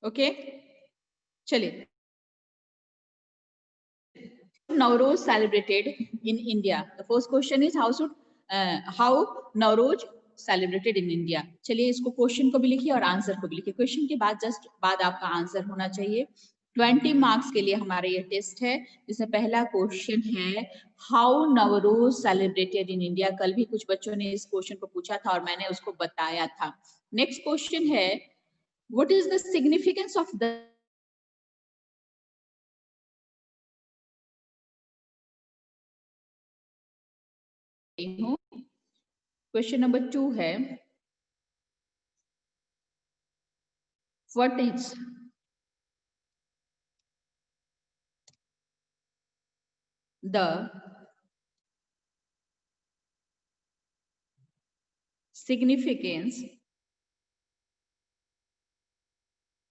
Okay चलिए, Nowruz celebrated in India. The first question is how Nowruz celebrated in India. चलिए इसको question को भी लिखिए और आंसर को भी लिखिए. क्वेश्चन के बाद जस्ट बाद आपका आंसर होना चाहिए. 20 मार्क्स के लिए हमारा ये टेस्ट है, जिसमें पहला क्वेश्चन है how Navroz celebrated in India. कल भी कुछ बच्चों ने इस क्वेश्चन को पूछा था और मैंने उसको बताया था. नेक्स्ट क्वेश्चन है what is the significance of the question number 2 है what is the significance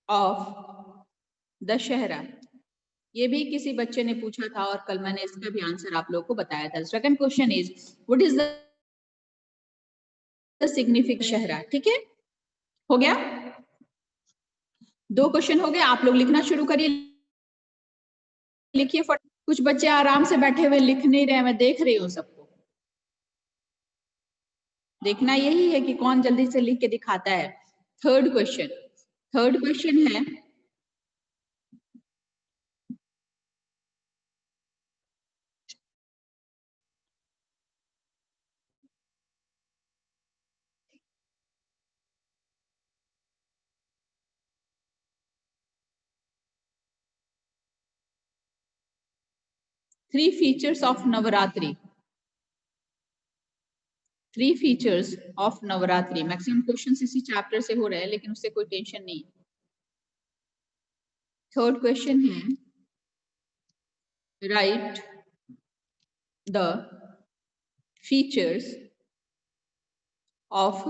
of Dussehra. ये भी किसी बच्चे ने पूछा था और कल मैंने इसका भी आंसर आप लोगों को बताया था. Second question is what is the significance Dussehra. ठीक है, हो गया. 2 क्वेश्चन हो गए. आप लोग लिखना शुरू करिए, लिखिए. कुछ बच्चे आराम से बैठे हुए लिख नहीं रहे, मैं देख रही हूँ सबको. देखना यही है कि कौन जल्दी से लिख के दिखाता है. थर्ड क्वेश्चन है three features of Navratri. 3 features of Navratri. Maximum questions इसी चैप्टर से हो रहे हैं, लेकिन उससे कोई टेंशन नहीं. थर्ड क्वेश्चन है right the features of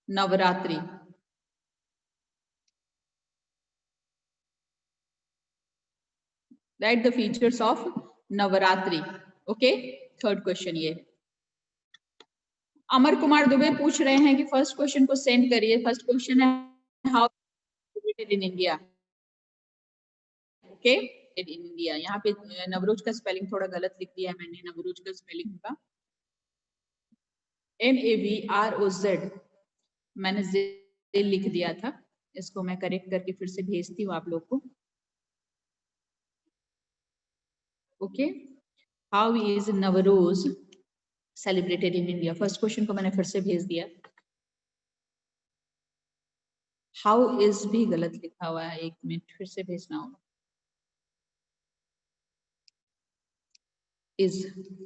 Navratri. Right the features of Navratri. Okay, third question ये. अमर कुमार दुबे पूछ रहे हैं कि फर्स्ट क्वेश्चन को सेंड करिए. फर्स्ट क्वेश्चन है how in India. Okay, in India. यहाँ पे नवरोज का स्पेलिंग थोड़ा गलत लिख दिया है मैंने. नवरोज का स्पेलिंग होगा NAVROZ. मैंने Z लिख दिया था, इसको मैं करेक्ट करके फिर से भेजती हूँ आप लोग को. Okay, how is Navroz celebrated in India. First question को मैंने फिर से भेज दिया. हाउ इज भी गलत लिखा हुआ है, एक मिनट फिर से भेजना होगा. इज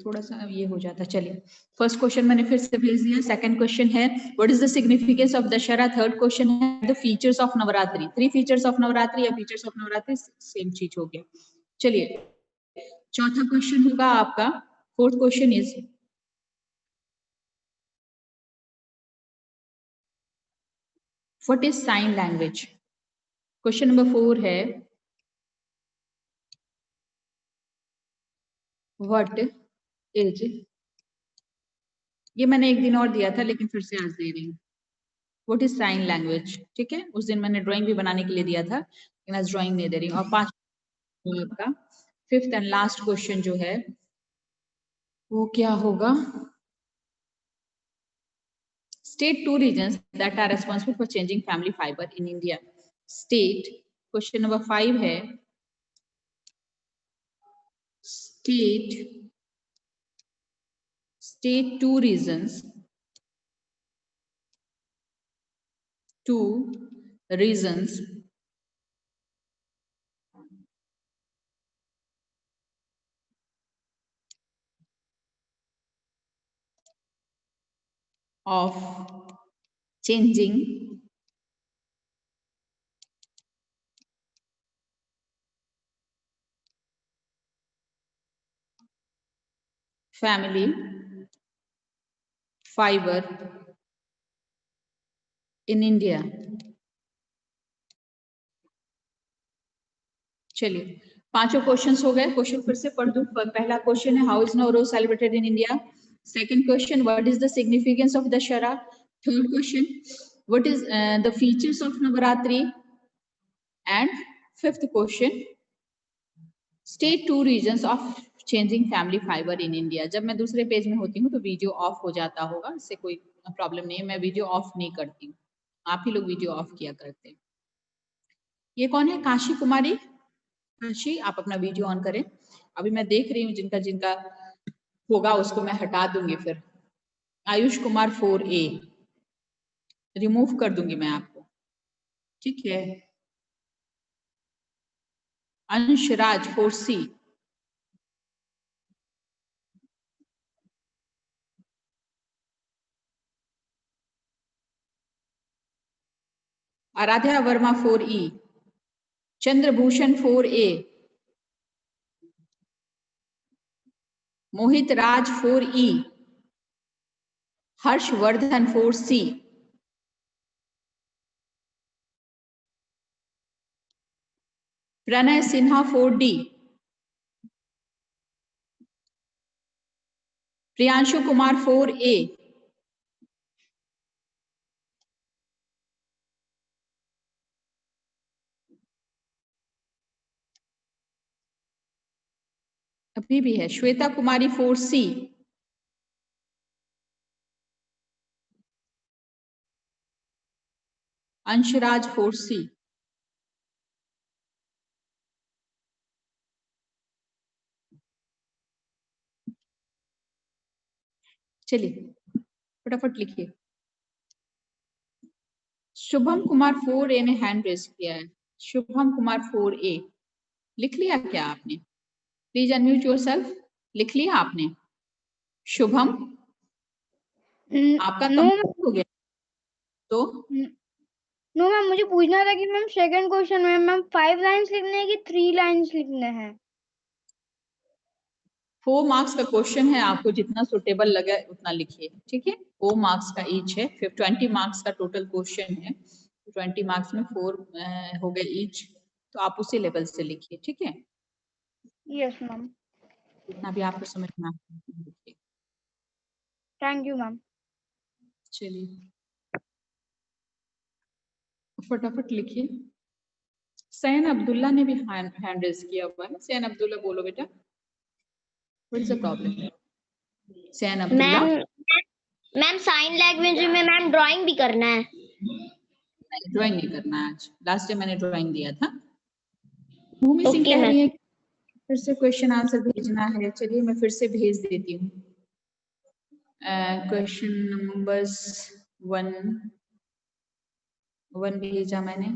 थोड़ा सा ये हो जाता. चलिए, फर्स्ट क्वेश्चन मैंने फिर से भेज दिया. सेकंड क्वेश्चन है what is the significance of Dussehra. Third question है the features of Navratri. 3 features of Navratri या फीचर्स ऑफ नवरात्रि सेम चीज हो गया. चलिए, चौथा क्वेश्चन होगा आपका. Fourth question is what is sine language. Question number 4 है व्हाट इज. ये मैंने एक दिन और दिया था लेकिन फिर से आज दे रही हूँ. What is sine language. ठीक है, उस दिन मैंने ड्राइंग भी बनाने के लिए दिया था लेकिन आज ड्राइंग नहीं दे रही हूँ. और 5 आपका फिफ्थ एंड लास्ट क्वेश्चन जो है वो क्या होगा. State 2 reasons that are responsible for changing family fibre in India. State. Question number 5 है state 2 reasons of changing family fiber in India. चलिए, 5 क्वेश्चंस हो गए. क्वेश्चन फिर से पढ़ दूं. पहला क्वेश्चन है how is Navroz celebrated in India. Second question what is the significance of Dussehra. Third question what is the features of Navratri. And fifth question, state 2 reasons of changing family fibre in India. जब मैं दूसरे page में होती हूँ तो video of हो जाता होगा, इससे कोई प्रॉब्लम नहीं है, मैं वीडियो ऑफ नहीं करती हूँ, आप ही लोग वीडियो ऑफ किया करते हैं। ये कौन है? काशी कुमारी। काशी, आप अपना वीडियो ऑन करें। अभी मैं देख रही हूँ जिनका जिनका होगा उसको मैं हटा दूंगी फिर। आयुष कुमार 4A रिमूव कर दूंगी मैं आपको, ठीक है। Anshraj 4C, Aaradhya Verma 4E, Chandrabhushan 4A, मोहित राज 4E, Harshvardhan 4C, Pranay Sinha 4D, Priyanshu Kumar 4A, अभी भी है। श्वेता कुमारी 4C, अंशराज 4C, चलिए फटाफट लिखिए। शुभम कुमार 4A ने हैंड रेज किया है। शुभम कुमार 4A लिख लिया क्या आपने? Please unmute yourself. लिख लिया आपने? शुभम आपका कंप्लीट हो गया तो? नो मैम, मुझे पूछना था कि मैम सेकंड क्वेश्चन में मैम 5 लाइंस लिखने हैं कि 3 लाइंस लिखने हैं? 4 मार्क्स का क्वेश्चन है, आपको जितना सुटेबल लगे उतना लिखिए, ठीक है। 4 मार्क्स का ईच है, फिर 20 मार्क्स का टोटल क्वेश्चन है। 20 मार्क्स में 4 हो गए ईच, तो आप उसी लेवल से लिखिए, ठीक है। Yes ma'am. जितना भी आपको समझ में लिखिए। Thank you ma'am. चलिए फटाफट लिखिए। सैन अब्दुल्ला ने भी हैंड रेज किया हुआ है। सैन अब्दुल्ला बोलो बेटा, what is the problem? Sain Abdullah. Ma'am sign language में मैम ड्राइंग भी करना है। ड्राइंग नहीं करना है आज, लास्ट टाइम मैंने ड्राइंग दिया था। भूमि सिंह ओके कह मैम। रही है फिर से क्वेश्चन आंसर भेजना है। चलिए मैं फिर से भेज देती हूँ। क्वेश्चन नंबर्स 1 भेजा मैंने।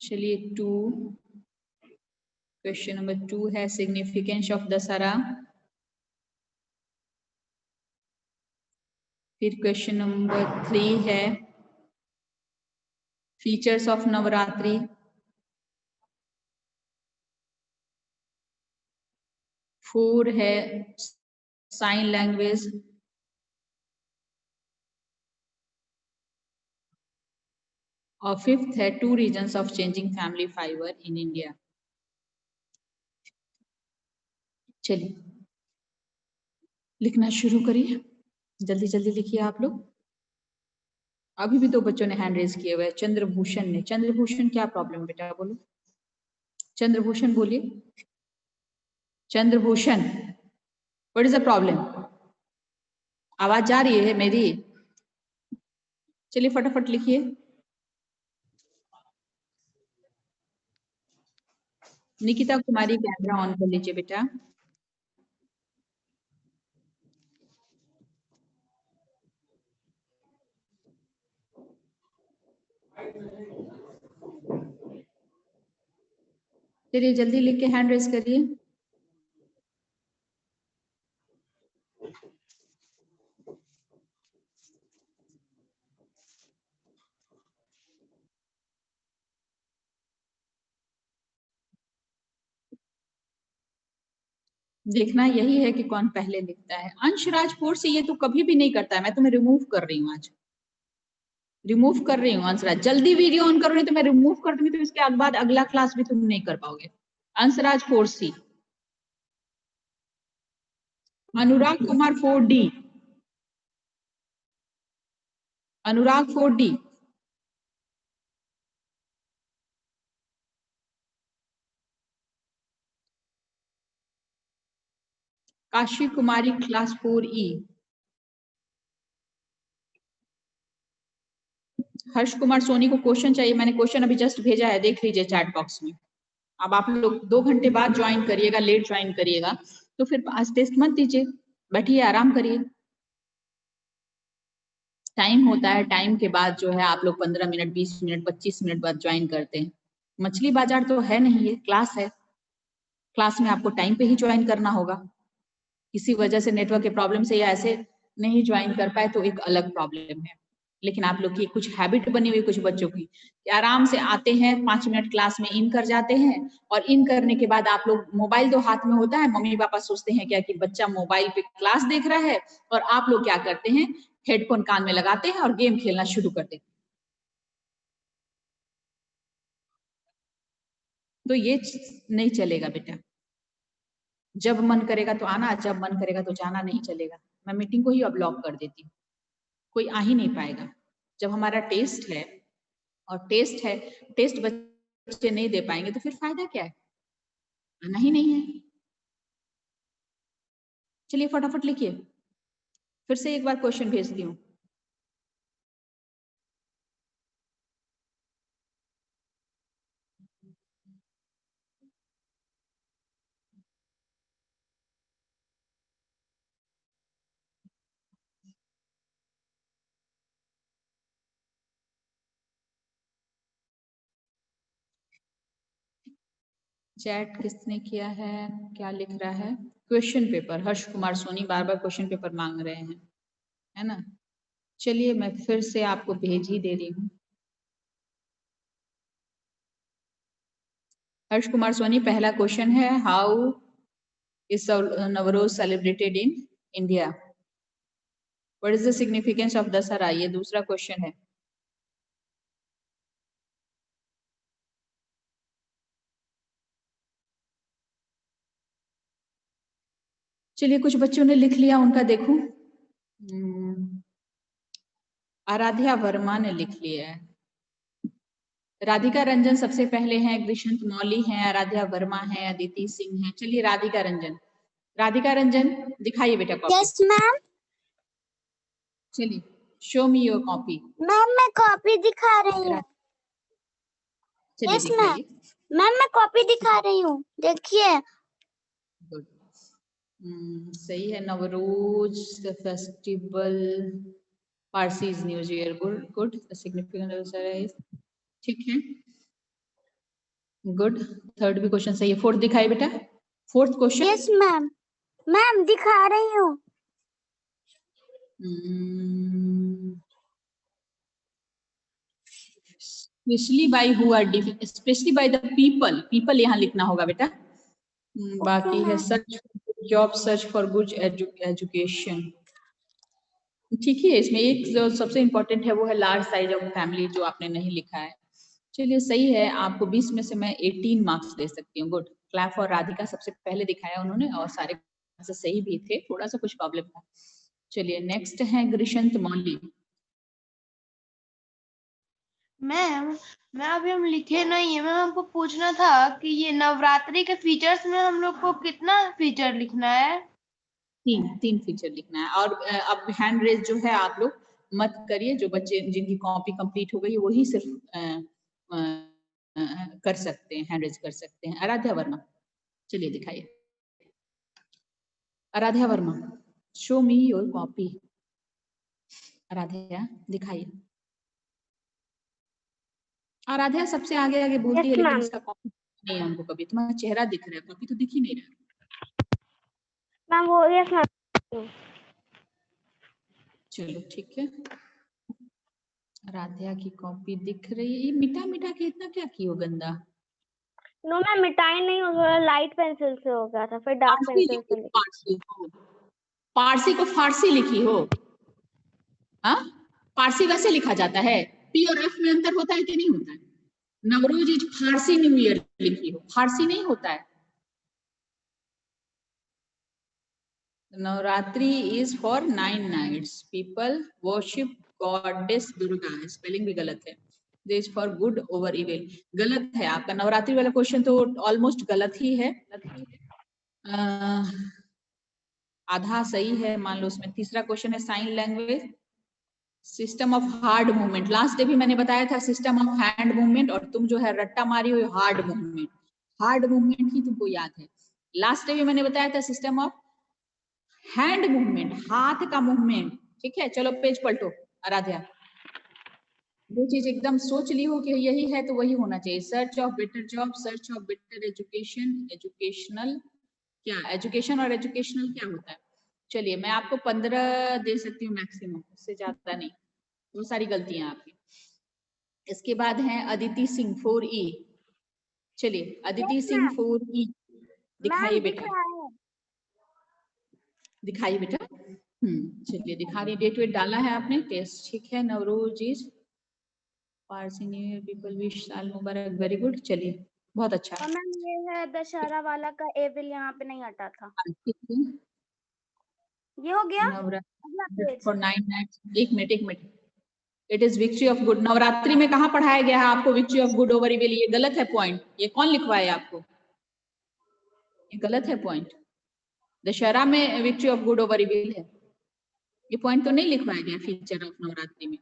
चलिए 2, क्वेश्चन नंबर 2 है सिग्निफिकेंस ऑफ दशहरा। फिर क्वेश्चन नंबर 3 है फीचर्स ऑफ नवरात्रि। 4 है साइन लैंग्वेज। और 5th है 2 reasons of changing family fibre in India. चलिए लिखना शुरू करिए, जल्दी जल्दी लिखिए आप लोग। अभी भी 2 बच्चों ने हैंड रेज किए हुए। चंद्रभूषण ने। चंद्रभूषण क्या प्रॉब्लम बेटा बोलो? चंद्रभूषण बोलिए। Chandrabhushan what is the problem? आवाज जा रही है मेरी? चलिए फटाफट लिखिए। निकिता कुमारी कैमरा ऑन कर लीजिए बेटा। चलिए जल्दी लिख के हैंड रेज करिए। देखना यही है कि कौन पहले लिखता है। अंशराज 4 से ये तो कभी भी नहीं करता है। मैं तुम्हें रिमूव कर रही हूँ आज, रिमूव कर रही हूँ। अंशराज जल्दी वीडियो ऑन करो, नहीं तो मैं रिमूव कर दूंगी, तो इसके बाद अगला क्लास भी तुम नहीं कर पाओगे। अंशराज 4C, अनुराग कुमार 4D, अनुराग 4D, काशी कुमारी क्लास 4E, हर्ष कुमार सोनी को क्वेश्चन चाहिए, मैंने क्वेश्चन अभी जस्ट भेजा है, देख लीजिए चैट बॉक्स में। अब आप लोग 2 घंटे बाद ज्वाइन करिएगा, लेट ज्वाइन करिएगा तो फिर आज टेस्ट मत दीजिए, बैठिए आराम करिए। टाइम होता है, टाइम के बाद जो है आप लोग 15 मिनट 20 मिनट 25 मिनट बाद ज्वाइन करते हैं। मछली बाजार तो है नहीं, ये क्लास है, क्लास में आपको टाइम पे ही ज्वाइन करना होगा। किसी वजह से नेटवर्क के प्रॉब्लम से या ऐसे नहीं ज्वाइन कर पाए तो एक अलग प्रॉब्लम है, लेकिन आप लोग की कुछ हैबिट बनी हुई कुछ बच्चों की कि आराम से आते हैं, 5 मिनट क्लास में इन कर जाते हैं और इन करने के बाद आप लोग, मोबाइल तो हाथ में होता है, मम्मी पापा सोचते हैं क्या कि बच्चा मोबाइल पे क्लास देख रहा है, और आप लोग क्या करते हैं, हेडफोन कान में लगाते हैं और गेम खेलना शुरू कर देते हैं। तो ये नहीं चलेगा बेटा, जब मन करेगा तो आना, जब मन करेगा तो जाना, नहीं चलेगा। मैं मीटिंग को ही अब ब्लॉक कर देती हूँ, कोई आ ही नहीं पाएगा। जब हमारा टेस्ट है और टेस्ट है, टेस्ट बच्चे नहीं दे पाएंगे तो फिर फायदा क्या है, आना ही नहीं है। चलिए फटाफट लिखिए, फिर से एक बार क्वेश्चन भेजती हूँ। चैट किसने किया है, क्या लिख रहा है? क्वेश्चन पेपर, हर्ष कुमार सोनी बार बार क्वेश्चन पेपर मांग रहे हैं, है ना। चलिए मैं फिर से आपको भेज ही दे रही हूँ। हर्ष कुमार सोनी, पहला क्वेश्चन है, how is Navroz celebrated in India, what is the significance of Dussehra, ये दूसरा क्वेश्चन है। चलिए कुछ बच्चों ने लिख लिया, उनका देखूं। आराध्या वर्मा ने लिख लिया है, राधिका रंजन सबसे पहले हैं, ग्रीशंत मौली हैं, आराध्या वर्मा है, अदिति सिंह है। चलिए राधिका रंजन, राधिका रंजन दिखाइए बेटा कॉपी। Yes ma'am. चलिए show me your copy. Ma'am मैं कॉपी दिखा रही हूँ। चलिए यस मैम। दिखाइए। मैम मैं कॉपी दिखा रही हूँ, देखिए। गुड, सही है। Navroz festival, Parsis new year, good good, significant, ठीक है, गुड। थर्ड भी क्वेश्चन सही है। फोर्थ दिखाइए बेटा, fourth question. Yes ma'am. Ma'am दिखा रही हूँ। Specially by who are specially by the people, people यहाँ लिखना होगा बेटा। बाकी है search job, search for good education, ठीक है। इसमें एक जो सबसे इम्पोर्टेंट है वो है लार्ज साइज ऑफ फैमिली, जो आपने नहीं लिखा है। चलिए सही है, आपको 20 में से मैं 18 मार्क्स दे सकती हूँ। गुड, क्लैप फॉर राधिका, सबसे पहले दिखाया उन्होंने और सारे से सही भी थे, थोड़ा सा कुछ प्रॉब्लम था। चलिए नेक्स्ट है ग्रीशंत मौली। मैम अभी हम लिखे नहीं है, मैम हमको पूछना था कि ये नवरात्रि के फीचर्स में हम लोग को कितना फीचर लिखना है? 3 फीचर लिखना है। और अब हैंड रेज जो है आप लोग मत करिए, जो बच्चे जिनकी कॉपी कंप्लीट हो गई वही सिर्फ कर सकते हैं, हैंड रेज कर सकते हैं। आराध्या वर्मा, चलिए दिखाइए। Aaradhya Verma, show me your copy. Aaradhya दिखाइए। आराध्या सबसे आगे आगे बोलती है, लेकिन इसका कॉपी नहीं है हमको कभी। तुम्हारा चेहरा दिख रहा है, कॉपी तो दिख ही नहीं रहा। मैम वो यस मैम। चलो ठीक है, आराध्या की कॉपी दिख रही है। ये मिटा मिटा के इतना क्या की हो गंदा? नो मैम मिटाई नहीं, थोड़ा लाइट पेंसिल से हो गया था, फिर डार्क पेंसिल से लिखी। पारसी को, पारसी को फारसी लिखी हो? हाँ, पारसी वैसे लिखा जाता है, पी और एफ में अंतर होता है कि नहीं होता है? Navroz is Farsi new year लिखी हो, फारसी नहीं होता है। Navratri is for 9 nights, people worship goddess Durga, spelling भी गलत है। This for good over evil, गलत है आपका। नवरात्रि वाला क्वेश्चन तो ऑलमोस्ट गलत ही है, आधा सही है मान लो उसमें। तीसरा क्वेश्चन है sign language, system of hard movement. Last day भी मैंने बताया था सिस्टम ऑफ हैंड मूवमेंट, और तुम जो है रट्टा मारी हो हार्ड मूवमेंट, हार्ड मूवमेंट ही तुमको याद है। लास्ट डे भी मैंने बताया था सिस्टम ऑफ हैंड मूवमेंट, हाथ का मूवमेंट। ठीक है, चलो पेज पलटो आराध्या। वो चीज एकदम सोच ली हो कि यही है तो वही होना चाहिए। Search of better job, search of better education, educational क्या, एजुकेशन और एजुकेशनल क्या होता है। चलिए मैं आपको 15 दे सकती हूँ मैक्सिमम, उससे ज्यादा नहीं, वो सारी गलतियां आपकी। इसके बाद है अदिति सिंह 4E। चलिए अदिति सिंह 4E दिखाइए बेटा, दिखाइए बेटा। चलिए दिखा रही, डेट वेट डाला है आपने, टेस्ट ठीक है। Navroz is Parsi new year, people wish साल मुबारक, वेरी गुड। चलिए बहुत अच्छा। और मैम ये है दशहरा वाला का एविल यहाँ पे नहीं हटा था, ठीक है, ये हो गया। नवरात्रि अगला पेज। For 9 nights. एक minute, it is victory of good. Navratri में कहाँ पढ़ाया गया है आपको victory of good over evil? ये गलत है पॉइंट, ये कौन लिखवाए आपको? ये गलत है पॉइंट। दशहरा में victory of good over evil है, ये पॉइंट तो नहीं लिखवाया गया फीचर ऑफ नवरात्रि में।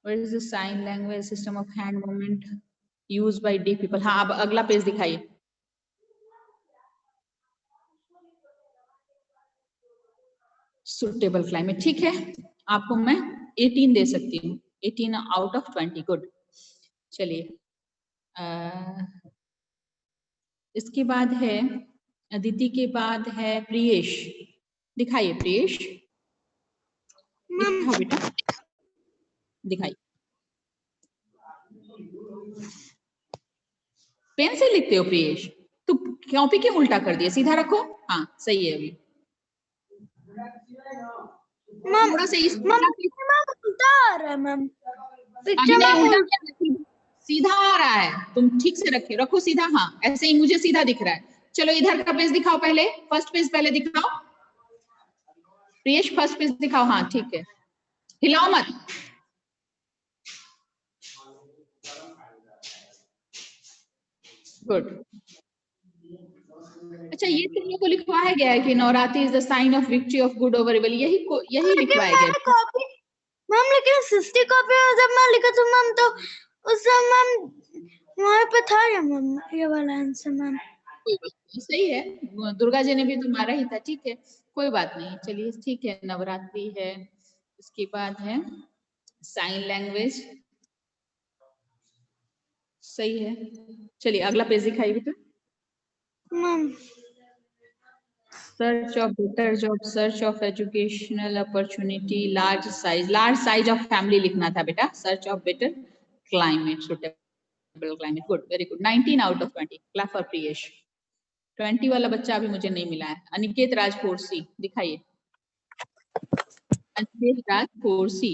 What is the sign language, system of hand movement used by deaf people. हाँ अब अगला पेज दिखाइए। सुटेबल क्लाइमेट, ठीक है, आपको मैं 18 दे सकती हूँ, 18 आउट ऑफ 20, गुड। चलिए इसके बाद है अदिति के बाद है प्रियेश, दिखाइए प्रियेश, दिखाओ बेटा, दिखाइए। पेन से लिखते हो प्रियेश? तो कॉपी क्यों उल्टा कर दिया, सीधा रखो। हाँ सही है, अभी थोड़ा सा इस उल्टा आ रहा है मैम, अभी नहीं उल्टा, सीधा आ रहा है, तुम ठीक से रखे, रखो सीधा। हाँ ऐसे ही मुझे सीधा दिख रहा है। चलो इधर का पेज दिखाओ पहले, फर्स्ट पेज पहले दिखाओ प्रियेश, फर्स्ट पेज दिखाओ। हाँ ठीक है, हिलाओ मत। गुड। अच्छा ये तुम लोग को लिखवाया गया है कि Navratri is the sign of victory of good over evil, यही लिखवाया गया है। कॉपी मैम, लेकिन 50 कॉपी में जब मैं लिखा था मैम तो उस समय मैम वहाँ पे था या मैम ये वाला आंसर मैम। सही है, दुर्गा जी ने भी तो मारा ही था, ठीक है कोई बात नहीं। चलिए ठीक है, नवरात्रि है। इसके बाद है साइन लैंग्वेज, सही है। चलिए अगला पेज दिखाइए बेटा। Ma'am search of better job, search of educational opportunity, large size of family लिखना था बेटा। Search of better climate, suitable climate, good very good. 19 out of 20, clap for Priyesh. 20 वाला बच्चा अभी मुझे नहीं मिला है। अनिकेत राज 4C दिखाइए, अनिकेत राज 4C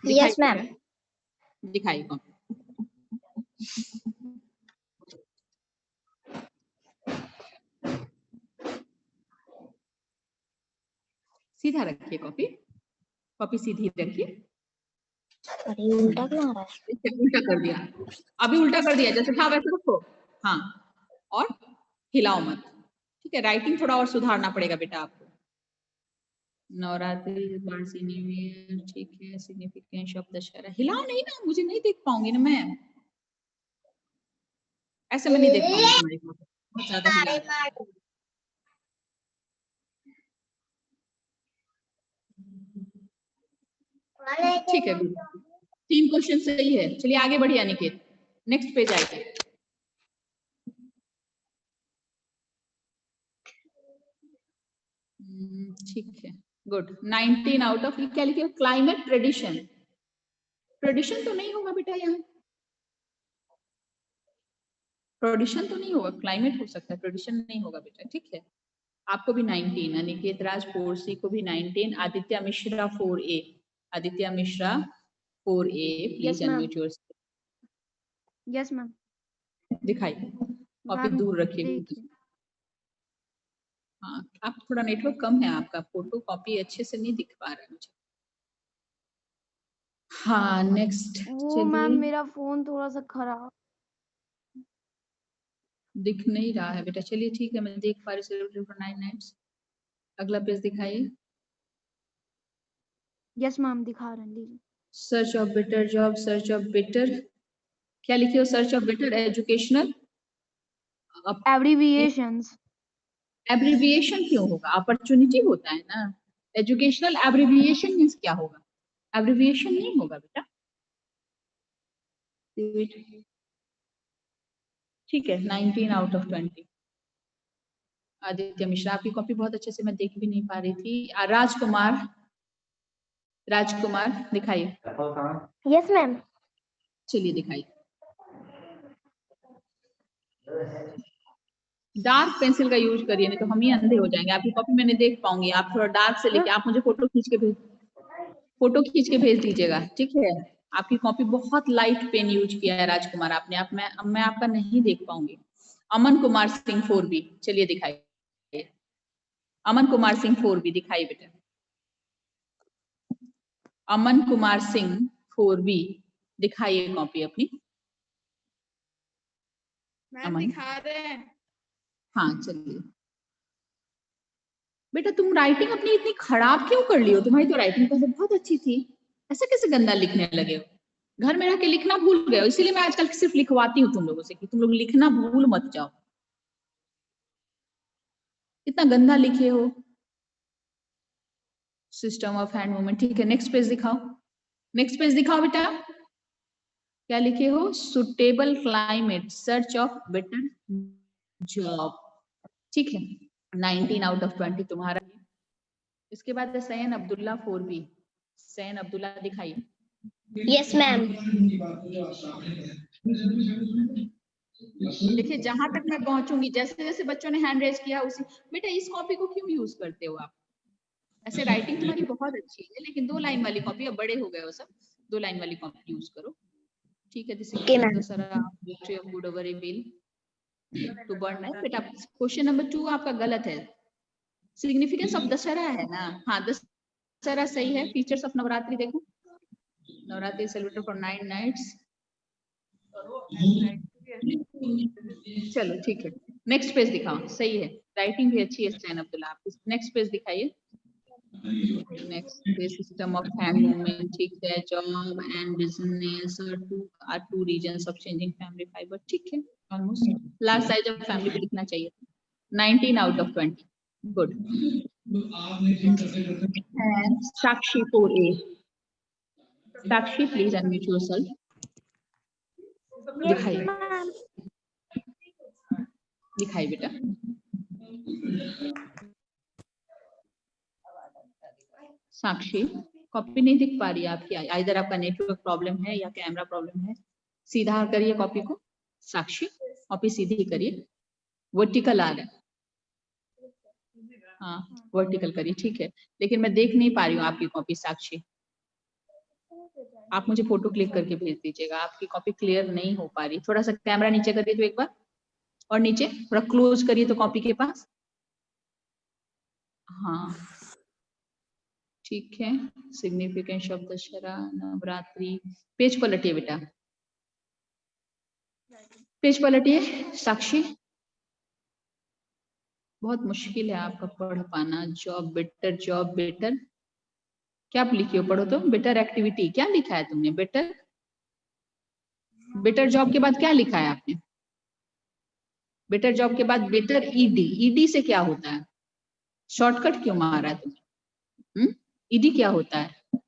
यस मैम। दिखाइए कॉपी। सीधा रखिए कॉपी, कॉपी सीधी रखिए। अरे उल्टा क्यों आ रहा है? उल्टा कर दिया, अभी उल्टा कर दिया, जैसे था वैसे रखो। हाँ और हिलाओ मत, ठीक है। राइटिंग थोड़ा और सुधारना पड़ेगा बेटा आपको। नवरात्रि, पारसी न्यू ईयर, ठीक है। सिग्निफिकेंस ऑफ दशहरा, हिलाओ नहीं ना, मुझे नहीं देख पाऊंगी ना मैं, ऐसे मैं नहीं देख पाऊंगी तुम्हारी फोटो, बहुत ज्यादा हिला रहा है। ठीक है, 3 क्वेश्चन सही है। चलिए आगे बढ़िए अनिकेत, नेक्स्ट पेज आइए। ठीक है, गुड। 19 आउट ऑफ, क्या लिखे? क्लाइमेट ट्रेडिशन, ट्रेडिशन तो नहीं होगा बेटा, यहाँ ट्रेडिशन तो नहीं होगा, क्लाइमेट हो सकता है, ट्रेडिशन नहीं होगा बेटा, ठीक है। आपको भी 19, अनिकेत राज 4C को भी 19, Aditya Mishra 4A, Aditya Mishra 4A, please unmute yourself. Yes ma'am. दिखाइए, कॉपी दूर रखिए। हाँ आप थोड़ा नेटवर्क कम है आपका, फोटो कॉपी अच्छे से नहीं दिख पा रहा है मुझे। हाँ नेक्स्ट वो मैम चलिए, मेरा फोन थोड़ा सा खराब। दिख नहीं रहा है बेटा, चलिए ठीक है, मैं देख पा रही हूँ 9 नाइट्स। अगला पेज दिखाइए। यस मैम दिखा रहे हैं, लीजिए। Search of better job, search of better, क्या लिखे हो? Search of better educational, abbreviations. Abbreviation क्यों होगा? अपॉर्चुनिटी होता है ना। एजुकेशनल एब्रिविएशन मींस क्या होगा? एब्रिविएशन नहीं होगा बेटा। ठीक है, 19 आउट ऑफ 20। आदित्य मिश्रा, आपकी कॉपी बहुत अच्छे से मैं देख भी नहीं पा रही थी। राजकुमार, राजकुमार दिखाइए। Yes ma'am. चलिए दिखाइए। डार्क पेंसिल का यूज करिए, नहीं तो हम ही अंधे हो जाएंगे। आपकी कॉपी मैं नहीं देख पाऊंगी, आप थोड़ा डार्क से लेके, आप मुझे फोटो खींच के भेज दीजिएगा, ठीक है। आपकी कॉपी बहुत लाइट पेन यूज किया है राजकुमार आपने, आप मैं आपका नहीं देख पाऊंगी। अमन कुमार सिंह 4B, चलिए दिखाइए। अमन कुमार सिंह 4B दिखाइए बेटा। अमन कुमार सिंह 4B दिखाइए कॉपी अपनी। मैम दिखा रहे हैं। हाँ चलिए बेटा, तुम राइटिंग अपनी इतनी खराब क्यों कर ली हो? तुम्हारी तो राइटिंग पहले बहुत अच्छी थी, ऐसे कैसे गंदा लिखने लगे हो? घर में रह के लिखना भूल गए हो, इसीलिए मैं आजकल सिर्फ लिखवाती हूँ तुम लोगों से कि तुम लोग लिखना भूल मत जाओ। इतना गंदा लिखे हो। सिस्टम ऑफ हैंड मूवमेंट, ठीक है, नेक्स्ट पेज दिखाओ। नेक्स्ट पेज दिखाओ बेटा, क्या लिखे हो? Suitable climate, search of better job, ठीक है, 19 आउट ऑफ 20 तुम्हारा। इसके बाद San Abdullah 4B, San Abdullah दिखाइए। Yes ma'am. देखिए जहां तक मैं पहुंचूंगी, जैसे जैसे बच्चों ने हैंड रेज किया उसी, बेटा इस कॉपी को क्यों यूज करते हो आप? ऐसे राइटिंग तुम्हारी बहुत अच्छी है, लेकिन 2 लाइन वाली कॉपी, अब बड़े हो गए हो सब, 2 लाइन वाली कॉपी यूज करो, ठीक है। This Okay, ma'am. इज सारा history of good over evil to burn night. बेटा क्वेश्चन नंबर 2 आपका गलत है। सिग्निफिकेंस ऑफ दशहरा है ना? हाँ दशहरा सही है। फीचर्स ऑफ नवरात्रि देखो, नवरात्रि सेलिब्रेटेड फॉर 9 नाइट्स। चलो ठीक है, नेक्स्ट पेज दिखाओ, सही है, राइटिंग भी अच्छी है सैन अब्दुल्ला। आप नेक्स्ट पेज दिखाइए। Next page system of hand movement, ठीक है। Job and business are two reasons of changing family fibre, ठीक है, almost large size of family पे लिखना चाहिए। 19 out of 20, good. Sakshi 4A, Sakshi please unmute yourself, दिखाइए। दिखाइए बेटा। साक्षी कॉपी नहीं दिख पा रही है आपकी, इधर आपका नेटवर्क प्रॉब्लम है या कैमरा प्रॉब्लम है। सीधा करिए कॉपी को, साक्षी कॉपी सीधी करिए, वर्टिकल आ रहा है, हाँ वर्टिकल करिए, ठीक है। लेकिन मैं देख नहीं पा रही हूँ आपकी कॉपी साक्षी, आप मुझे फोटो क्लिक करके भेज दीजिएगा, आपकी कॉपी क्लियर नहीं हो पा रही। थोड़ा सा कैमरा नीचे करिए तो एक बार, और नीचे थोड़ा क्लोज करिए तो कॉपी के पास, हाँ ठीक है। Significance of Dussehra, Navratri, page पलटिए बेटा, पेज पलटिए साक्षी। बहुत मुश्किल है आपका पढ़ पाना। जॉब बेटर, जॉब बेटर, क्या आप लिखिए पढ़ो तो। बेटर एक्टिविटी, क्या लिखा है तुमने? बेटर, बेटर जॉब के बाद क्या लिखा है आपने? बेटर जॉब के बाद बेटर ईडी, ईडी से क्या होता है? शॉर्टकट क्यों मारा है तुमने? ईडी क्या होता है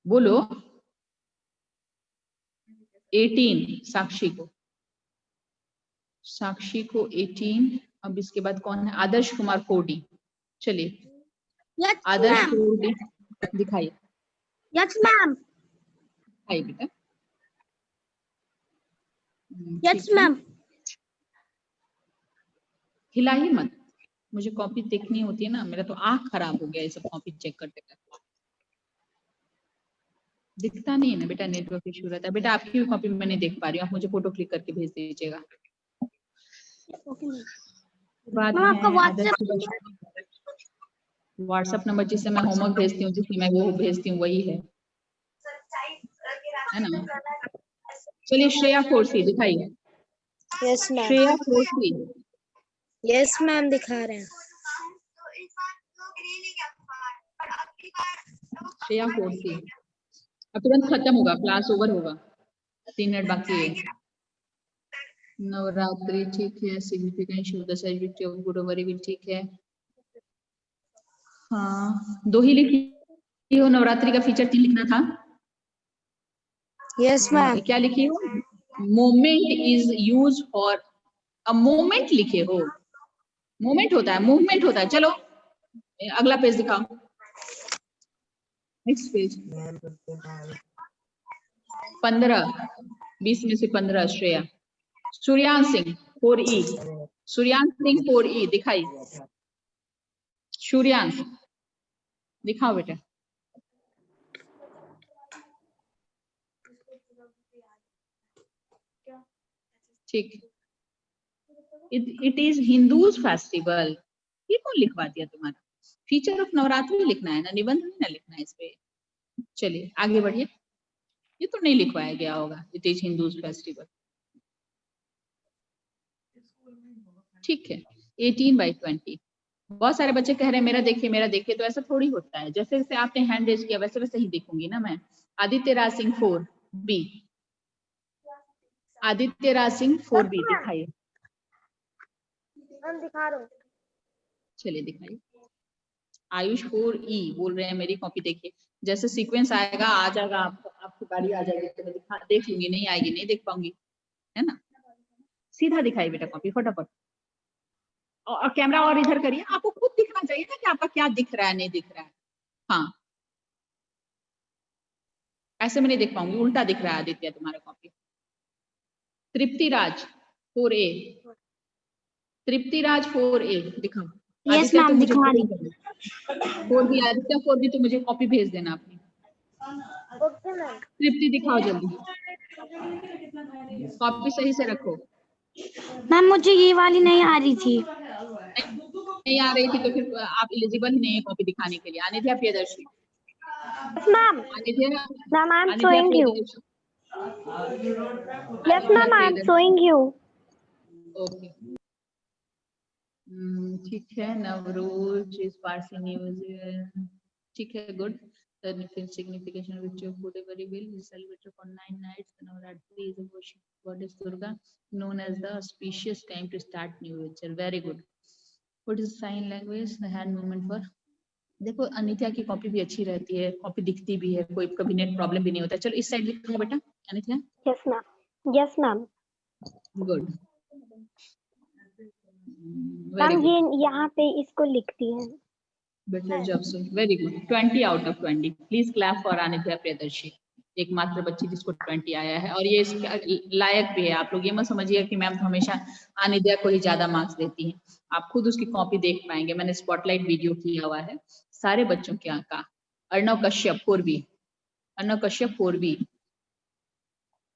बोलो? 18 साक्षी को, साक्षी को 18। अब इसके बाद कौन है? आदर्श कुमार 4D, चलिए आदर्श 4D दिखाइए। Yes ma'am. दिखाइए बेटा। Yes ma'am. हिला ही मत, मुझे कॉपी देखनी होती है ना, मेरा तो आंख खराब हो गया ये सब कॉपी चेक करते करते। दिखता नहीं है ना बेटा, नेटवर्क इशू रहता है। बेटा आपकी भी कॉपी मैं नहीं देख पा रही हूँ, आप मुझे फोटो क्लिक करके भेज दीजिएगा। व्हाट्सएप नंबर जिससे मैं होमवर्क भेजती हूँ, जिससे मैं वो भेजती हूँ वही है। है ना। चलिए श्रेया 4C दिखाइए। Yes ma'am. Shreya 4C, yes ma'am दिखा रहे हैं। श्रेया 4C। अब तुरंत खत्म होगा, क्लास ओवर होगा, 3 मिनट बाकी है। नवरात्रि ठीक है, सिग्निफिकेंट शिव दशहरी ऑफ गुरुवारी भी ठीक है। हाँ 2 ही लिखी हो, नवरात्रि का फीचर 3 लिखना था। Yes ma'am. क्या लिखी हो? Moment is use for a moment लिखे हो, मोमेंट होता है, मूवमेंट होता है। चलो अगला पेज दिखाओ, नेक्स्ट पेज। 15, 20 में से 15 श्रेया। सूर्यांश सिंह 4E, सूर्यांश सिंह 4E दिखाई। सूर्यांश दिखाओ बेटा। ठीक, इट इज हिंदूज फेस्टिवल। ये कौन लिखवा दिया तुम्हारा? फीचर ऑफ नवरात्रि लिखना है ना, निबंध नहीं ना लिखना है इस पे। चलिए आगे बढ़िए, ये तो नहीं लिखवाया गया होगा, इट इज हिंदूज फेस्टिवल। ठीक है, 18/20। बहुत सारे बच्चे कह रहे हैं मेरा देखिए मेरा देखिए, तो ऐसा थोड़ी होता है। जैसे जैसे आपने हैंड रेज किया वैसे वैसे ही देखूंगी ना मैं। आदित्य राज सिंह 4B, आदित्य राज सिंह 4B दिखाइए। हम दिखा रहे हैं। चलिए दिखाइए। आयुष 4E बोल रहे हैं मेरी कॉपी देखिए। जैसे सीक्वेंस आएगा आ जाएगा, आपको आपकी बारी आ जाएगी तो मैं देख लूंगी, नहीं आएगी नहीं देख पाऊंगी, है ना। सीधा दिखाइए बेटा कॉपी फटाफट, और कैमरा और इधर करिए, आपको खुद दिखना चाहिए ना कि आपका क्या दिख रहा है नहीं दिख रहा है। हाँ ऐसे में नहीं देख पाऊंगी, उल्टा दिख रहा है आदित्य तुम्हारा कॉपी। तृप्ति राज 4A, तृप्ति राज 4A दिखाओ। यस आदित्य तो मैम मुझे दिखा रही। 4B, आदित्य 4B तो मुझे कॉपी भेज देना अपनी। Okay ma'am. तृप्ति दिखाओ जल्दी, कॉपी सही से रखो। मैम मुझे ये वाली नहीं आ रही थी। नहीं आ रही थी तो फिर आप एलिजिबल ही नहीं है कॉपी दिखाने के लिए। Anidhya Priyadarshi, ma'am Anidhya, ma'am I am Anidhya showing you. Priyadarshi. Yes ma'am I am showing you. Okay ठीक है। नवरोज इज पार्सी न्यूज, ठीक है good. The signification of which Kudeveri will be celebrated for 9 nights. Navratri is a worship goddess Durga, known as the auspicious time to start new venture. Very good. What is sign language? The hand movement for. देखो अनित्या की copy भी अच्छी रहती है, copy दिखती भी है, कोई कभी नेट प्रॉब्लम भी नहीं होता। चलो इस साइड लिखो बेटा Anitya. Yes ma'am. Yes ma'am. Good, ma'am ये यहाँ पे इसको लिखती हैं। better job so very good, 20 out of 20. Please clap for Anidya Priyadarshi, एकमात्र बच्ची जिसको 20 आया है, और ये लायक भी है। आप लोग ये मत समझिए कि मैम हमेशा अनिद्या को ही ज्यादा मार्क्स देती हैं, आप खुद उसकी कॉपी देख पाएंगे। मैंने स्पॉटलाइट वीडियो किया हुआ है सारे बच्चों के का। Arnav Kashyap 4B, Arnav Kashyap 4B।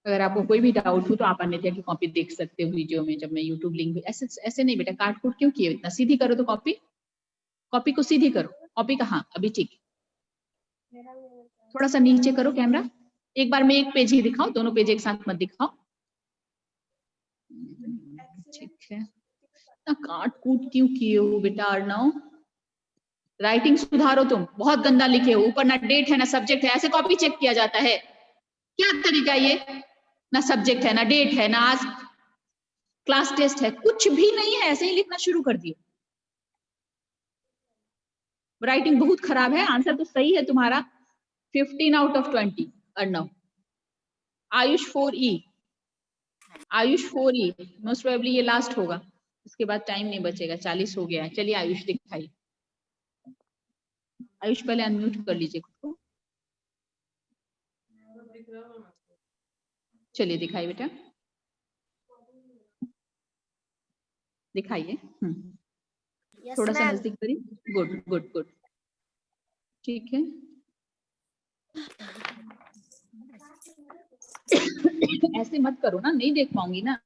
अगर आपको कोई भी डाउट हो तो आप अनिद्या की कॉपी देख सकते हो वीडियो में, जब मैं यूट्यूब लिंक भी। ऐसे ऐसे नहीं बेटा, काट कूट क्यों किए, इतना सीधी करो तो कॉपी, कॉपी को सीधी करो। कॉपी कहाँ अभी, ठीक थोड़ा सा नीचे करो कैमरा। एक बार में एक पेज ही दिखाओ, दोनों पेज एक साथ मत दिखाओ। ठीक है, ना काट कूट क्यों किए हो बेटा अर्णव। राइटिंग सुधारो, तुम बहुत गंदा लिखे हो, ऊपर ना डेट है ना सब्जेक्ट है। ऐसे कॉपी चेक किया जाता है क्या तरीका ये? ना सब्जेक्ट है ना डेट है ना आज क्लास टेस्ट है, कुछ भी नहीं है, ऐसे ही लिखना शुरू कर दिए। राइटिंग बहुत खराब है। आंसर तो सही है तुम्हारा 15 out of 20 Arnav. Ayush 4E, Ayush 4E most probably ये लास्ट होगा, इसके बाद टाइम नहीं बचेगा, 40 हो गया है। चलिए आयुष दिखाइए। आयुष पहले अनम्यूट कर लीजिए खुद को। चलिए दिखाइए बेटा, दिखाइए। थोड़ा सा नजदीक करिए। गुड गुड गुड, ठीक है। ऐसे मत करो ना, नहीं देख पाऊंगी ना,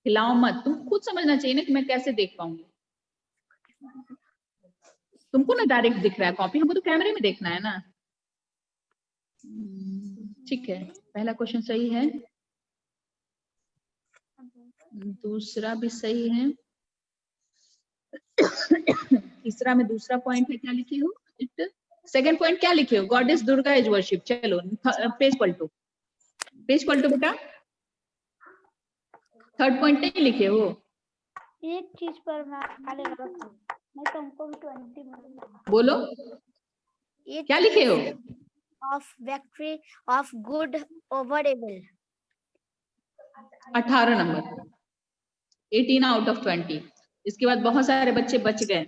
हिलाओ मत। तुम खुद समझना चाहिए ना कि मैं कैसे देख पाऊंगी। तुमको ना डायरेक्ट दिख रहा है कॉपी, हमको तो कैमरे में देखना है ना। ठीक है, पहला क्वेश्चन सही है, दूसरा भी सही है, तीसरा में दूसरा पॉइंट है, क्या लिखे हो? सेकंड पॉइंट क्या लिखे हो? Goddess Durga is worship. चलो पेज पलटो, पेज पलटो बेटा। थर्ड पॉइंट नहीं लिखे हो? एक चीज पर मैं तुमको भी 20 बोलो क्या लिखे हो? Of victory of good over evil. 18 number, 18 out of 20। इसके बाद बहुत सारे बच्चे बच गए।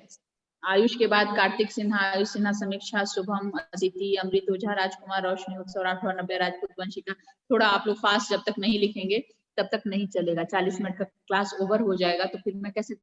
आयुष के बाद कार्तिक सिन्हा, आयुष सिन्हा, समीक्षा, शुभम, अदिति, अमृत ओझा, राजकुमार, रोशनी, उत्सव राठौर, नव्या, राजपूत, वंशिका। थोड़ा आप लोग फास्ट जब तक नहीं लिखेंगे तब तक नहीं चलेगा। 40 मिनट का क्लास ओवर हो जाएगा तो फिर मैं कैसे